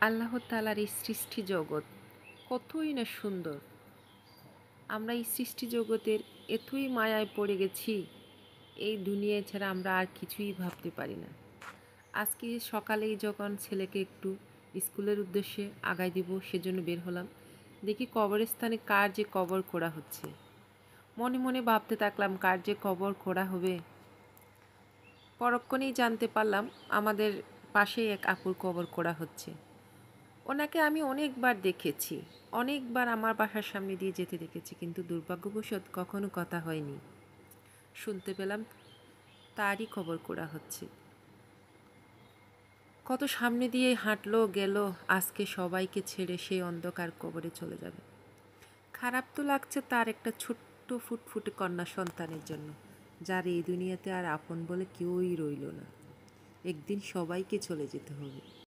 আল্লাহ তাআলার এই সৃষ্টি জগৎ কতই না সুন্দর। আমরা এই সৃষ্টি জগতের এতই মায়ায় পড়ে গেছি, এই দুনিয়া ছাড়া আমরা আর কিছুই ভাবতে পারি না। আজকে সকালেই যখন ছেলেকে একটু স্কুলের উদ্দেশ্যে আগায় দিব সেজন্য বের হলাম, দেখি কবরস্থানে কার যে কবর খোঁড়া হচ্ছে। মনে মনে ভাবতে থাকলাম কার যে কবর খোঁড়া হবে। পরক্ষণেই জানতে পারলাম আমাদের পাশেই এক আপুর কবর খোঁড়া হচ্ছে। ওনাকে আমি অনেকবার দেখেছি, অনেকবার আমার বাসার সামনে দিয়ে যেতে দেখেছি, কিন্তু দুর্ভাগ্যবশত কখনো কথা হয়নি। শুনতে পেলাম তারই খবর করা হচ্ছে। কত সামনে দিয়ে হাঁটলো গেল, আজকে সবাইকে ছেড়ে সেই অন্ধকার কবরে চলে যাবে। খারাপ তো লাগছে তার একটা ছোট্ট ফুটফুটে কন্যা সন্তানের জন্য, যার এই দুনিয়াতে আর আপন বলে কেউই রইল না। একদিন সবাইকে চলে যেতে হবে।